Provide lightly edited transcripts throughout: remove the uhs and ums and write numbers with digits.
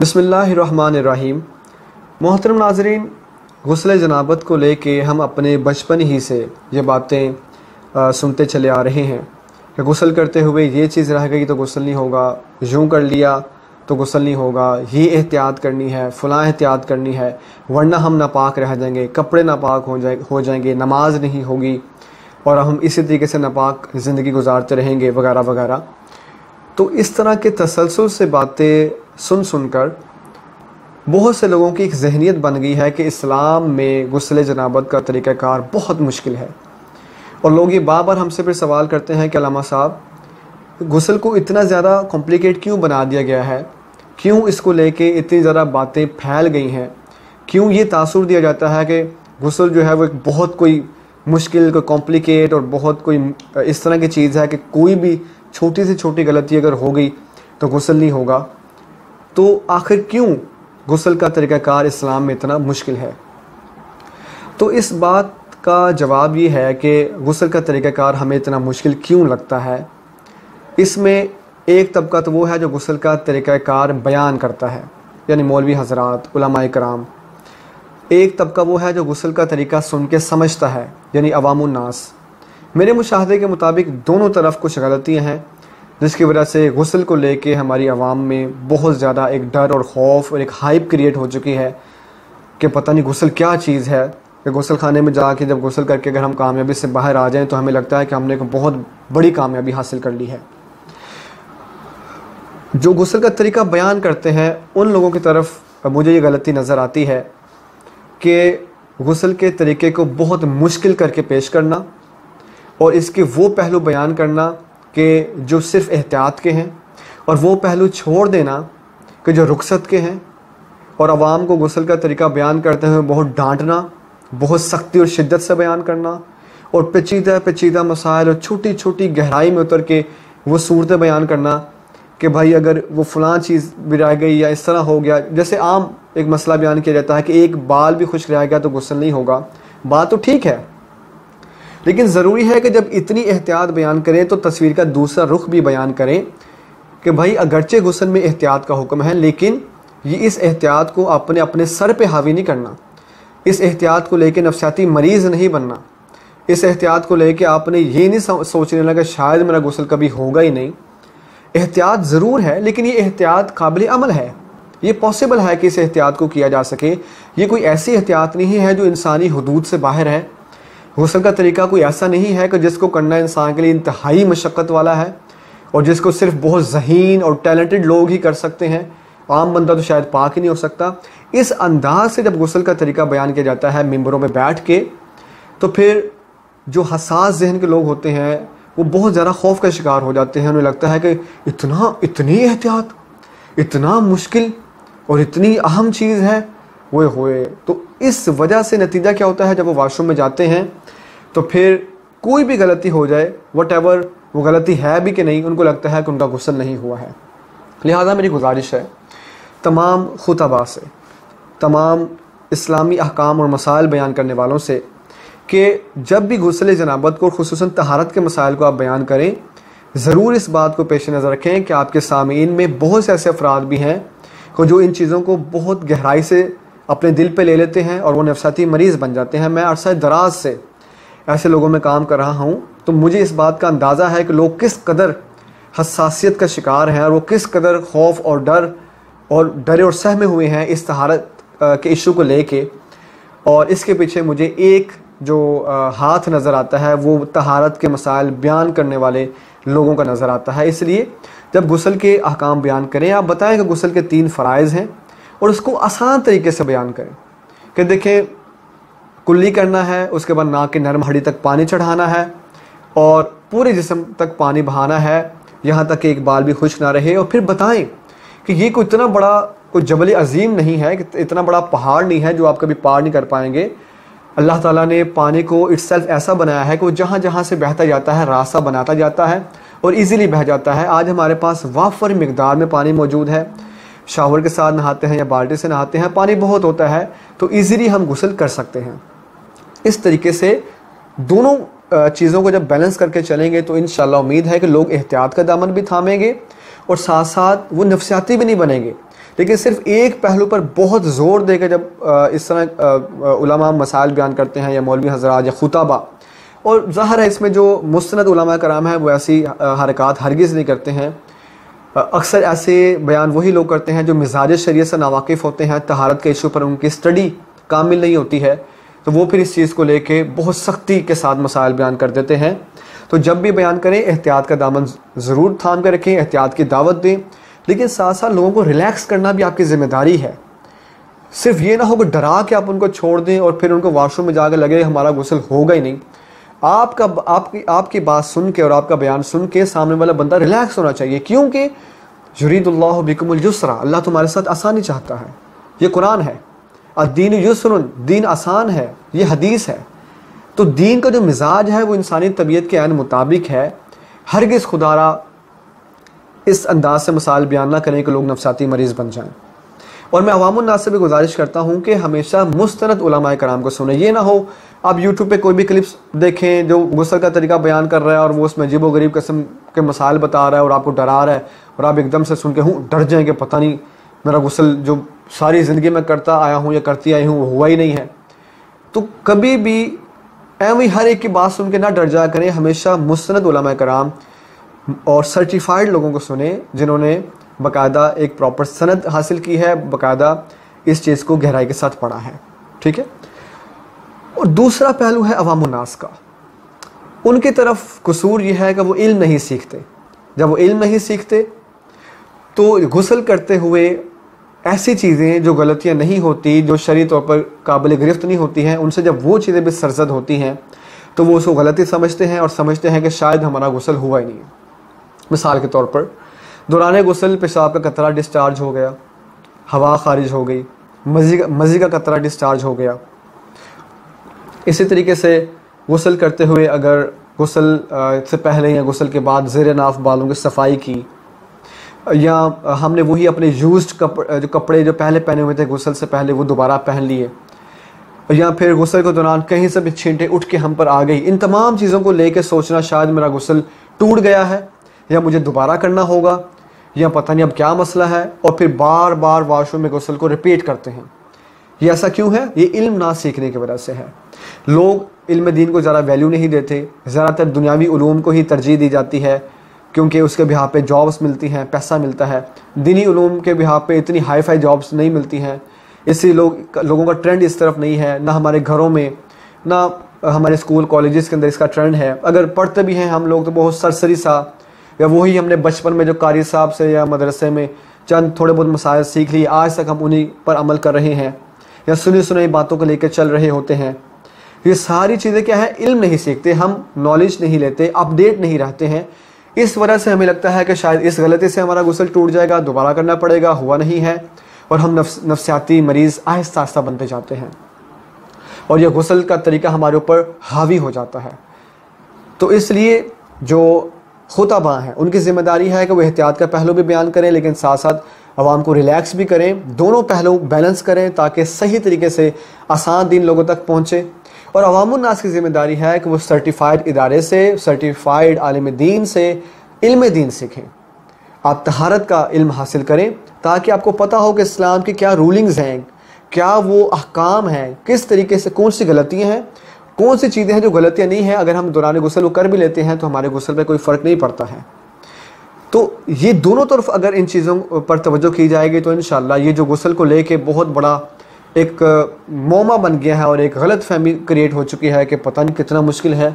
बिस्मिल्लाहिर्रहमानिर्रहीम। मोहतरम नाज़रीन, गुस्ल जनाबत को लेके हम अपने बचपन ही से ये बातें सुनते चले आ रहे हैं कि गुस्ल करते हुए ये चीज़ रह गई तो गुस्ल नहीं होगा, यूँ कर लिया तो गुस्ल नहीं होगा, ये एहतियात करनी है, फ़लाँ एहतियात करनी है, वरना हम नापाक रह जाएंगे, कपड़े नापाक हो जाएंगे, नमाज नहीं होगी और हम इसी तरीके से नापाक ज़िंदगी गुजारते रहेंगे वगैरह वगैरह। तो इस तरह के तसलसल से बातें सुनकर बहुत से लोगों की एक जहनीत बन गई है कि इस्लाम में गुस्ल जनाबत का तरीक़ाकार बहुत मुश्किल है। और लोग ये बार हमसे फिर सवाल करते हैं कि अल्लामा साहब, गुस्ल को इतना ज़्यादा कॉम्प्लिकेट क्यों बना दिया गया है, क्यों इसको लेके इतनी ज़्यादा बातें फैल गई हैं, क्यों ये तासुर दिया जाता है कि गुस्ल जो है वो एक बहुत कोई मुश्किल, कोई कॉम्प्लिकेट और बहुत कोई इस तरह की चीज़ है कि कोई भी छोटी से छोटी गलती अगर हो गई तो गुस्ल नहीं होगा। तो आखिर क्यों गुस्ल का तरीक़ाकार इस्लाम में इतना मुश्किल है? तो इस बात का जवाब ये है कि गुस्ल का तरीक़ाकार हमें इतना मुश्किल क्यों लगता है। इसमें एक तबका तो वो है जो गुस्ल का तरीक़ाकार बयान करता है, यानी मौलवी हज़रात, उलमाए कराम। एक तबका वो है जो गुस्ल का तरीक़ा सुन के समझता है, यानी अवामुन नास। मेरे मुशाहदे के मुताबिक दोनों तरफ कुछ गलतियाँ हैं जिसकी वजह से गुस्ल को लेके हमारी आवाम में बहुत ज़्यादा एक डर और ख़ौफ और एक हाइप क्रिएट हो चुकी है कि पता नहीं गुस्ल क्या चीज़ है। कि गुस्ल खाने में जाके जब गुस्ल करके अगर हम कामयाबी से बाहर आ जाएं तो हमें लगता है कि हमने एक बहुत बड़ी कामयाबी हासिल कर ली है। जो गुस्ल का तरीका बयान करते हैं उन लोगों की तरफ मुझे ये गलती नज़र आती है कि गुस्ल के तरीके को बहुत मुश्किल करके पेश करना और इसके वो पहलू बयान करना कि जो सिर्फ़ एहतियात के हैं और वो पहलू छोड़ देना कि जो रुखसत के हैं, और आवाम को गुस्ल का तरीका बयान करते हुए बहुत डांटना, बहुत सख्ती और शिद्दत से बयान करना और पेचीदा मसाइल और छोटी छोटी गहराई में उतर के वो सूरतें बयान करना कि भाई अगर वो फ़लाँ चीज़ भी रह गई या इस तरह हो गया। जैसे आम एक मसला बयान किया जाता है कि एक बाल भी खुश्क रह गया तो गुस्ल नहीं होगा। बात तो ठीक है, लेकिन ज़रूरी है कि जब इतनी एहतियात बयान करें तो तस्वीर का दूसरा रुख भी बयान करें कि भाई अगरचे गुस्ल में एहतियात का हुक्म है, लेकिन ये इस एहतियात को आपने अपने सर पे हावी नहीं करना। इस एहतियात को लेके नफसियाती मरीज़ नहीं बनना। इस एहतियात को लेके आपने ये नहीं सोचने लगा कि शायद मेरा गुस्ल कभी होगा ही नहीं। एहतियात ज़रूर है, लेकिन ये एहतियात काबिल अमल है, ये पॉसिबल है कि इस एहतियात को किया जा सके। ये कोई ऐसी एहतियात नहीं है जो इंसानी हदूद से बाहर है। गुस्ल का तरीका कोई ऐसा नहीं है कि जिसको करना इंसान के लिए इंतहाई मशक्क़त वाला है और जिसको सिर्फ बहुत ज़हीन और टैलेंटेड लोग ही कर सकते हैं। आम बंदा तो शायद पाक ही नहीं हो सकता। इस अंदाज से जब गुस्ल का तरीका बयान किया जाता है मिंबरों में बैठ के, तो फिर जो हसास जहन के लोग होते हैं वो बहुत ज़्यादा खौफ का शिकार हो जाते हैं। उन्हें लगता है कि इतनी एहतियात, इतना मुश्किल और इतनी अहम चीज़ है, वो होए। तो इस वजह से नतीजा क्या होता है, जब वो वाशरूम में जाते हैं तो फिर कोई भी गलती हो जाए, वटेवर वो गलती है भी कि नहीं, उनको लगता है कि उनका गुस्ल नहीं हुआ है। लिहाजा मेरी गुजारिश है तमाम खुतबा से, तमाम इस्लामी अहकाम और मसाइल बयान करने वालों से कि जब भी गुस्ल जनाबत को, खुसूसन तहारत के मसाइल को आप बयान करें, ज़रूर इस बात को पेश नज़र रखें कि आपके सामीन में बहुत से ऐसे अफराद भी हैं जो इन चीज़ों को बहुत गहराई से अपने दिल पे ले लेते हैं और वो नफसियाती मरीज़ बन जाते हैं। मैं अरसा दराज से ऐसे लोगों में काम कर रहा हूँ, तो मुझे इस बात का अंदाज़ा है कि लोग किस कदर हसासियत का शिकार हैं और वो किस कदर खौफ और डरे और सहमे हुए हैं इस तहारत के इशू को लेके। और इसके पीछे मुझे एक जो हाथ नज़र आता है वो तहारत के मसाइल बयान करने वाले लोगों का नज़र आता है। इसलिए जब गुस्ल के अहकाम बयान करें, आप बताएं कि गुस्ल के 3 फ़राइज़ हैं और उसको आसान तरीके से बयान करें कि देखें, कुल्ली करना है, उसके बाद नाक की नरम हड्डी तक पानी चढ़ाना है और पूरे जिस्म तक पानी बहाना है, यहाँ तक कि एक बाल भी खुश्क ना रहे। और फिर बताएं कि ये कोई इतना बड़ा कोई जबल अजीम नहीं है, कि इतना बड़ा पहाड़ नहीं है जो आप कभी पार नहीं कर पाएंगे। अल्लाह ताला ने पानी को इट्सेल्फ ऐसा बनाया है कि वो जहाँ जहाँ से बहता जाता है रास्ता बनाता जाता है और इजीली बह जाता है। आज हमारे पास वाफर मिकदार में पानी मौजूद है। शावर के साथ नहाते हैं या बाल्टी से नहाते हैं, पानी बहुत होता है, तो इजीली हम गुस्ल कर सकते हैं। इस तरीके से दोनों चीज़ों को जब बैलेंस करके चलेंगे तो इंशाल्लाह उम्मीद है कि लोग एहतियात का दामन भी थामेंगे और साथ साथ वो नफसियाती भी नहीं बनेंगे। लेकिन सिर्फ एक पहलू पर बहुत ज़ोर देकर जब इस तरह उलमा मसाइल बयान करते हैं या मौलवी हज़रात या खुताबा, और ज़ाहिर है इसमें जो मुस्तनद उलमा कराम है वो ऐसी हरकत हरगिज़ नहीं करते हैं। अक्सर ऐसे बयान वही लोग करते हैं जो मिजाज शरीयत से नावाकिफ़ होते हैं, तहारत के इशू पर उनकी स्टडी कामिल नहीं होती है, तो वो फिर इस चीज़ को लेके बहुत सख्ती के साथ मसाइल बयान कर देते हैं। तो जब भी बयान करें एहतियात का दामन ज़रूर थाम कर रखें, एहतियात की दावत दें, लेकिन साथ साथ लोगों को रिलैक्स करना भी आपकी ज़िम्मेदारी है। सिर्फ ये ना हो कि डरा के आप उनको छोड़ दें और फिर उनको वॉशरूम में जाकर लगे हमारा गुस्ल होगा ही नहीं। आपकी बात सुन के और आपका बयान सुन के सामने वाला बंदा रिलैक्स होना चाहिए, क्योंकि युरीदुल्लाहु बिकुमुल युस्रा, अल्लाह तुम्हारे साथ आसानी चाहता है। ये कुरान है, अद्दीन युस्रुन, दीन आसान है, ये हदीस है। तो दीन का जो मिजाज है वो इंसानी तबीयत के ऐन मुताबिक है। हरगिज़ खुदारा इस अंदाज से मसाइल बयान ना करें कि लोग नफसाती मरीज़ बन जाएं। और मैं अवामुन नास से भी गुजारिश करता हूँ कि हमेशा मुस्तनद उलमाए कराम को सुने। ये ना हो आप यूट्यूब पे कोई भी क्लिप्स देखें जो गुस्ल का तरीका बयान कर रहा है और वो उसमें अजीब व गरीब किस्म के मसाइल बता रहा है और आपको डरा रहा है, और आप एकदम से सुन के डर जाएँ कि पता नहीं मेरा गुस्ल जो सारी ज़िंदगी में करता आया हूँ या करती आई हूँ वो हुआ ही नहीं है। तो कभी भी एवं हर एक की बात सुन के ना डर जाया करें। हमेशा मुस्तनद उलमाए कराम और सर्टिफाइड लोगों को सुने जिन्होंने बाकायदा एक प्रॉपर सनद हासिल की है, बाकायदा इस चीज़ को गहराई के साथ पढ़ा है। ठीक है। और दूसरा पहलू है अवामुन नास का। उनकी तरफ कसूर यह है कि वो इल्म नहीं सीखते। जब वो इल्म नहीं सीखते तो गुस्ल करते हुए ऐसी चीज़ें जो गलतियाँ नहीं होती, जो शरई तौर पर काबिल गिरफ्त नहीं होती हैं, उनसे जब वो चीज़ें भी सरजद होती हैं तो वो उसको गलती समझते हैं और समझते हैं कि शायद हमारा गुस्ल हुआ ही नहीं है। मिसाल के तौर पर दौरान गुस्ल पेशाब का कतरा डिस्चार्ज हो गया, हवा खारिज हो गई, मज़ी का कतरा डिस्चार्ज हो गया। इसी तरीके से गुस्ल करते हुए अगर गुस्ल से पहले या गुस्ल के बाद ज़ेर नाफ बालों की सफाई की, या हमने वही अपने यूज्ड कपड़े जो पहले पहने हुए थे गुस्ल से पहले वो दोबारा पहन लिए, या फिर गुस्ल के दौरान कहीं से भी छींटे उठ के हम पर आ गई, इन तमाम चीज़ों को लेकर सोचना शायद मेरा गुस्ल टूट गया है या मुझे दोबारा करना होगा या पता नहीं अब क्या मसला है, और फिर बार बार वॉशरूम में गुस्ल को रिपीट करते हैं। ये ऐसा क्यों है? ये इल्म ना सीखने की वजह से है। लोग इल्म दीन को ज़्यादा वैल्यू नहीं देते, ज़्यादातर दुनियावी उलूम को ही तरजीह दी जाती है क्योंकि उसके बिहाफ पे जॉब्स मिलती हैं, पैसा मिलता है। दीनी उलूम के बिहाफ पे इतनी हाई फाई जॉब्स नहीं मिलती हैं, इसलिए लोगों का ट्रेंड इस तरफ नहीं है। ना हमारे घरों में, ना हमारे स्कूल कॉलेजेस के अंदर इसका ट्रेंड है। अगर पढ़ते भी हैं हम लोग तो बहुत सरसरी सा, या वही हमने बचपन में जो कारी साहब से या मदरसे में चंद थोड़े बहुत मसाइल सीख लिए, आज तक हम उन्हीं पर अमल कर रहे हैं या सुनी सुनाई बातों को लेकर चल रहे होते हैं। ये सारी चीज़ें क्या है? इल्म नहीं सीखते हम, नॉलेज नहीं लेते, अपडेट नहीं रहते हैं। इस वजह से हमें लगता है कि शायद इस गलती से हमारा गुस्ल टूट जाएगा, दोबारा करना पड़ेगा, हुआ नहीं है, और हम नफ्सियाती मरीज़ आहिस्ता आहिस्ता बनते जाते हैं और यह गुस्ल का तरीका हमारे ऊपर हावी हो जाता है। तो इसलिए जो खुताबा हैं उनकी ज़िम्मेदारी है कि वो एहतियात का पहलू भी बयान करें, लेकिन साथ साथ आवाम को रिलैक्स भी करें, दोनों पहलू बैलेंस करें ताकि सही तरीके से आसान दीन लोगों तक पहुँचे। और अवामुन नास की ज़िम्मेदारी है कि वो सर्टिफाइड इदारे से, सर्टिफाइड आलिम दीन से इल्म दीन सीखें। आप तहारत का इल्म हासिल करें ताकि आपको पता हो कि इस्लाम की क्या रूलिंग्स हैं, क्या वो अहकाम हैं, किस तरीके से कौन सी गलतियाँ हैं, कौन सी चीज़ें हैं जो गलतियाँ नहीं हैं। अगर हम दौरान गुस्ल वो कर भी लेते हैं तो हमारे गुस्ल पे कोई फ़र्क नहीं पड़ता है। तो ये दोनों तरफ अगर इन चीज़ों पर तवज्जो की जाएगी तो इंशाअल्लाह ये जो गुस्ल को लेके बहुत बड़ा एक मौमा बन गया है और एक गलत फहमी क्रिएट हो चुकी है कि पता नहीं कितना मुश्किल है,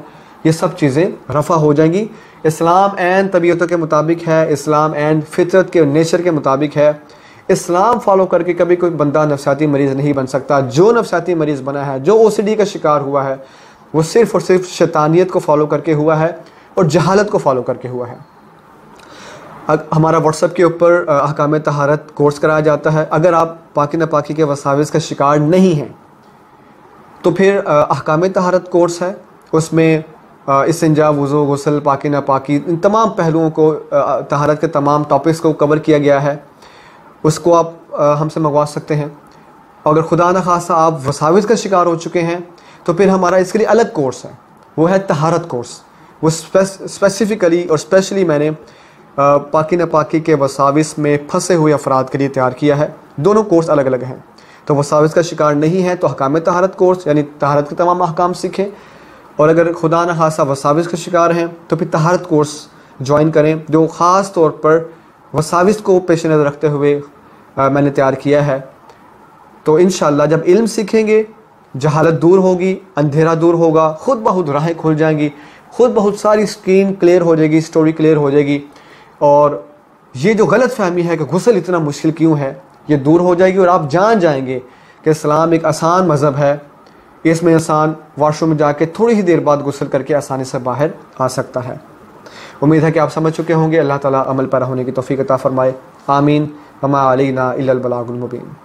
ये सब चीज़ें रफ़ा हो जाएंगी। इस्लाम एन तबीयतों के मुताबिक है, इस्लाम एन फितरत के नेचर के मुताबिक है। इस्लाम फॉलो करके कभी कोई बंदा नफसियाती मरीज़ नहीं बन सकता। जो नफसियाती मरीज़ बना है, जो OCD का शिकार हुआ है, वो सिर्फ़ और सिर्फ शैतानियत को फॉलो करके हुआ है और जहालत को फॉलो करके हुआ है। हमारा व्हाट्सएप के ऊपर अहकाम तहारत कोर्स कराया जाता है। अगर आप पाकी नापाकी के वसाविस का शिकार नहीं हैं तो फिर अहकाम तहारत कोर्स है, उसमें इस्तिंजा, वुज़ू, गुस्ल, पाकी नापाकी, इन तमाम पहलुओं को, तहारत के तमाम टॉपिक्स को कवर किया गया है। उसको आप हमसे मंगवा सकते हैं। अगर खुदा न खासा आप वसाविस का शिकार हो चुके हैं तो फिर हमारा इसके लिए अलग कोर्स है, वो है तहारत कोर्स। वो स्पेसिफ़िकली और स्पेशली मैंने पाकी नापाकी के वसाविस में फंसे हुए अफराद के लिए तैयार किया है। दोनों कोर्स अलग अलग हैं। तो वसाविस का शिकार नहीं है तो हकाम तहारत कोर्स यानी तहारत के तमाम अहकाम सीखें, और अगर खुदा न खासा वसाविस का शिकार हैं तो फिर तहारत कोर्स ज्वाइन करें, जो ख़ास तौर पर वसाविस को पेश नज़र रखते हुए मैंने तैयार किया है। तो इंशाअल्लाह जब इल्म सीखेंगे जहालत दूर होगी, अंधेरा दूर होगा, ख़ुद बहुत राहें खुल जाएंगी, ख़ुद बहुत सारी स्क्रीन क्लियर हो जाएगी, स्टोरी क्लियर हो जाएगी, और ये जो गलत फहमी है कि गुस्ल इतना मुश्किल क्यों है ये दूर हो जाएगी, और आप जान जाएंगे कि इस्लाम एक आसान मज़हब है। इसमें इंसान वॉशरूम में जाके थोड़ी ही देर बाद गुस्ल करके आसानी से बाहर आ सकता है। उम्मीद है कि आप समझ चुके होंगे। अल्लाह ताला अमल पर होने की तौफीक अता फरमाए। आमीन। वमा अलैना इल्लल बलागुल मुबीन।